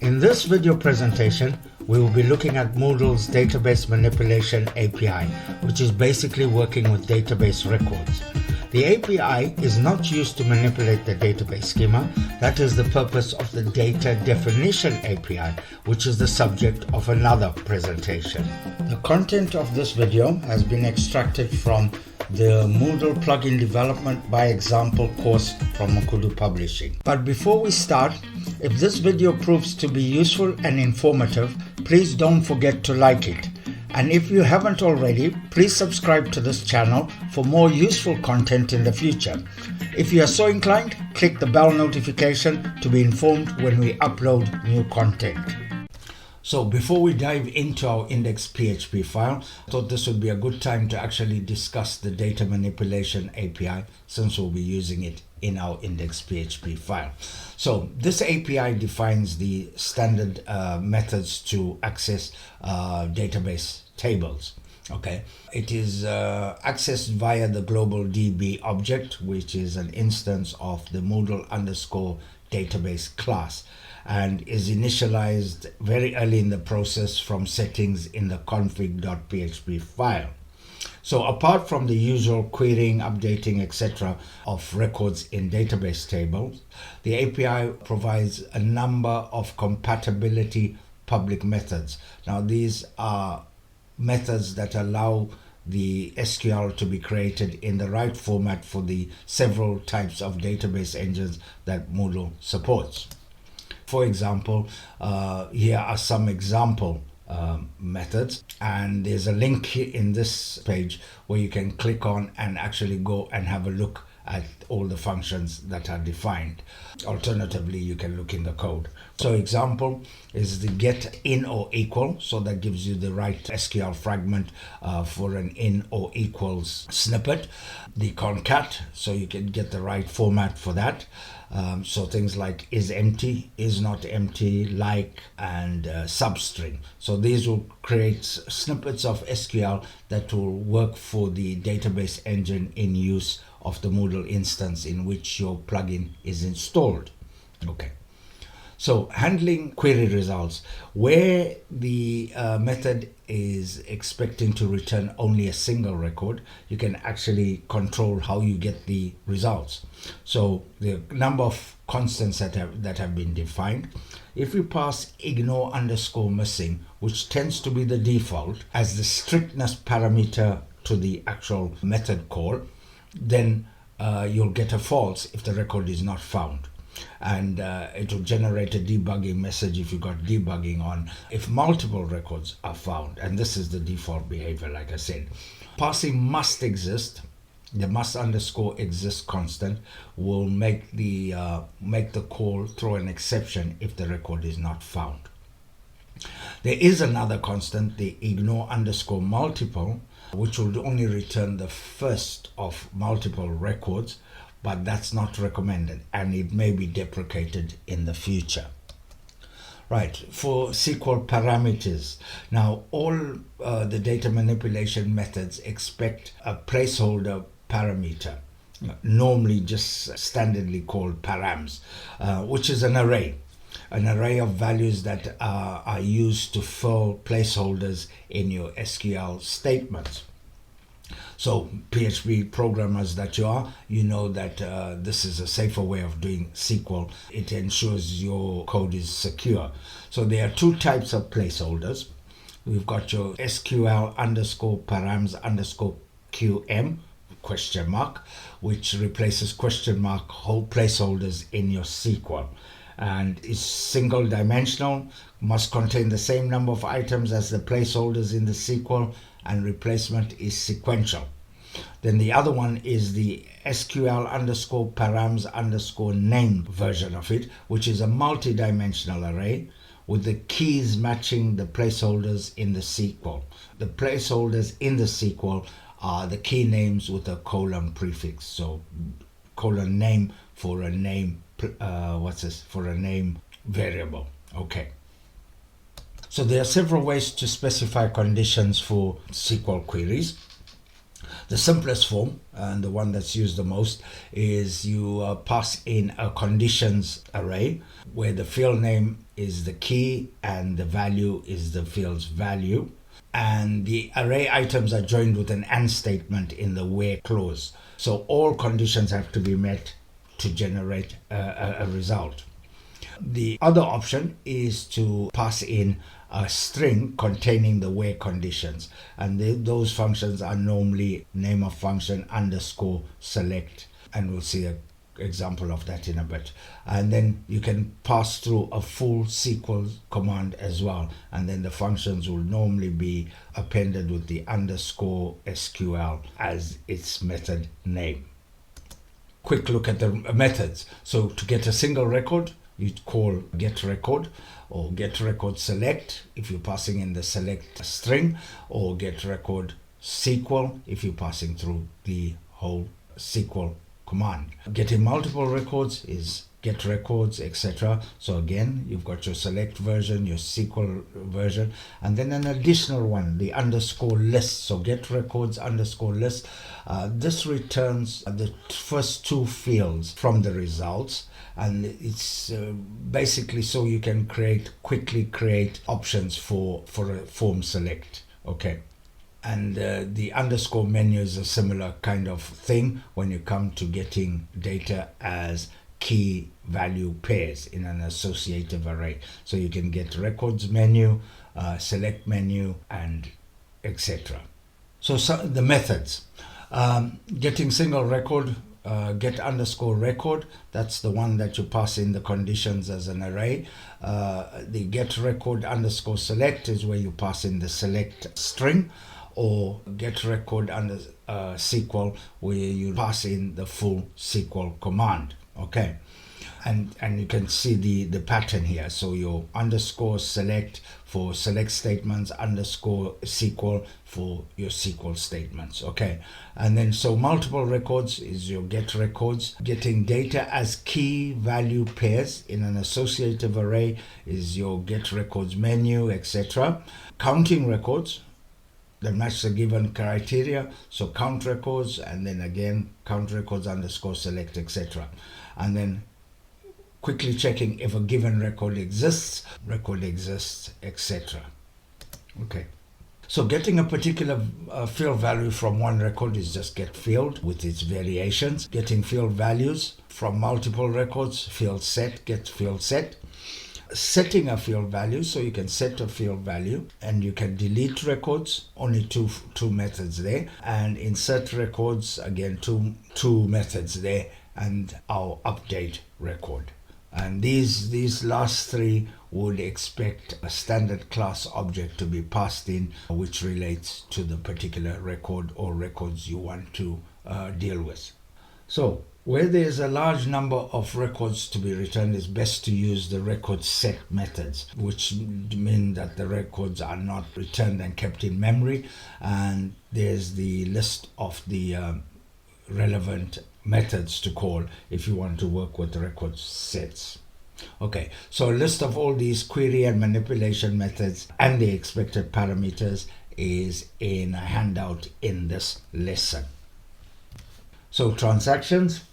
In this video presentation, we will be looking at Moodle's Database Manipulation API, which is basically working with database records. The API is not used to manipulate the database schema. That is the purpose of the Data Definition API, which is the subject of another presentation. The content of this video has been extracted from the Moodle plugin development by example course from Moodle Publishing. But before we start, if this video proves to be useful and informative, please don't forget to like it. And if you haven't already, please subscribe to this channel for more useful content in the future. If you are so inclined, click the bell notification to be informed when we upload new content. So before we dive into our index.php file, I thought this would be a good time to actually discuss the data manipulation API, since we'll be using it in our index.php file. So this API defines the standard methods to access database tables. Okay, it is accessed via the global DB object, which is an instance of the Moodle underscore database class, and is initialized very early in the process from settings in the config.php file. So apart from the usual querying, updating, etc. of records in database tables, the API provides a number of compatibility public methods. Now these are methods that allow the SQL to be created in the right format for the several types of database engines that Moodle supports. For example, here are some example methods, and there's a link here in this page where you can click on and actually go and have a look at all the functions that are defined. Alternatively, you can look in the code. So example is the get in or equal, so that gives you the right SQL fragment for an in or equals snippet. The concat, so you can get the right format for that. So things like is empty, is not empty, like, and substring. So these will create snippets of SQL that will work for the database engine in use of the Moodle instance in which your plugin is installed. Okay. So handling query results, where the method is expecting to return only a single record, you can actually control how you get the results. So the number of constants that have been defined. If you pass ignore underscore missing, which tends to be the default as the strictness parameter to the actual method call, then you'll get a false if the record is not found. And it will generate a debugging message if you got debugging on if multiple records are found, and this is the default behavior. Like I said, passing must exist. The must underscore exist constant will make the call throw an exception if the record is not found. There is another constant, the ignore underscore multiple, which will only return the first of multiple records, but that's not recommended and it may be deprecated in the future. Right, for SQL parameters. Now all the data manipulation methods expect a placeholder parameter, normally just standardly called params, which is an array of values that are used to fill placeholders in your SQL statements. So PHP programmers that you are, you know that this is a safer way of doing SQL. It ensures your code is secure. So there are two types of placeholders. We've got your SQL underscore params underscore QM question mark, which replaces question mark whole placeholders in your SQL. And is single dimensional, must contain the same number of items as the placeholders in the SQL, and replacement is sequential. Then the other one is the SQL underscore params underscore name version of it, which is a multi-dimensional array with the keys matching the placeholders in the SQL. The placeholders in the SQL are the key names with a colon prefix. So colon name for a name, for a name variable. Okay. So there are several ways to specify conditions for SQL queries. The simplest form, and the one that's used the most, is you pass in a conditions array where the field name is the key and the value is the field's value. And the array items are joined with an AND statement in the where clause. So all conditions have to be met to generate a result. The other option is to pass in a string containing the where conditions, and those functions are normally name of function underscore select, and we'll see an example of that in a bit. And then you can pass through a full SQL command as well, and then the functions will normally be appended with the underscore SQL as its method name. Quick look at the methods. So to get a single record, you call get record, or get record select if you're passing in the select string, or get record SQL if you're passing through the whole SQL command. Getting multiple records is get records, etc. So again, you've got your select version, your SQL version, and then an additional one, the underscore list. So get records underscore list. This returns the first two fields from the results, and it's basically so you can quickly create options for a form select. Okay. And the underscore menu is a similar kind of thing when you come to getting data as key value pairs in an associative array. So you can get records menu, select menu, and etc. So the methods. Getting single record, get underscore record, that's the one that you pass in the conditions as an array. The get record underscore select is where you pass in the select string, or get record under SQL where you pass in the full SQL command. Okay, and you can see the pattern here. So your underscore select for select statements, underscore SQL for your SQL statements. Okay, and then so multiple records is your get records. Getting data as key value pairs in an associative array is your get records menu, etc. Counting records that match the given criteria, so count records, and then again count records underscore select, etc. And then quickly checking if a given record exists, etc. Okay, so getting a particular field value from one record is just get field with its variations. Getting field values from multiple records, field set, get field set. Setting a field value, so you can set a field value, and you can delete records, only two methods there, and insert records, again two methods there, and our update record. And these last three would expect a standard class object to be passed in, which relates to the particular record or records you want to deal with. So where there's a large number of records to be returned, it's best to use the record set methods, which mean that the records are not returned and kept in memory, and there's the list of the relevant methods to call if you want to work with record sets. Okay, so a list of all these query and manipulation methods and the expected parameters is in a handout in this lesson. So transactions.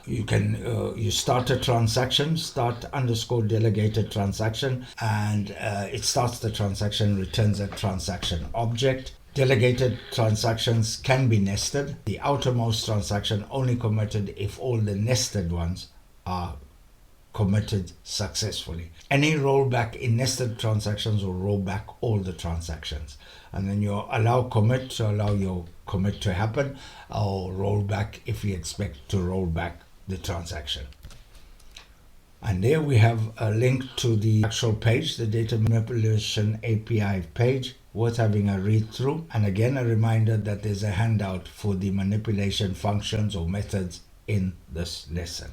You can you start a transaction, start underscore delegated transaction, and it starts the transaction, returns a transaction object. Delegated transactions can be nested. The outermost transaction only committed if all the nested ones are committed successfully. Any rollback in nested transactions will roll back all the transactions. And then you allow commit to allow your commit to happen, or roll back if you expect to roll back the transaction. And there we have a link to the actual page, the Data Manipulation API page, worth having a read through. And again, a reminder that there's a handout for the manipulation functions or methods in this lesson.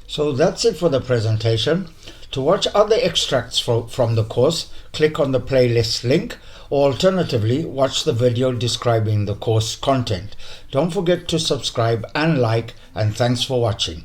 So that's it for the presentation. To watch other extracts from the course, click on the playlist link, or alternatively, watch the video describing the course content. Don't forget to subscribe and like, and thanks for watching.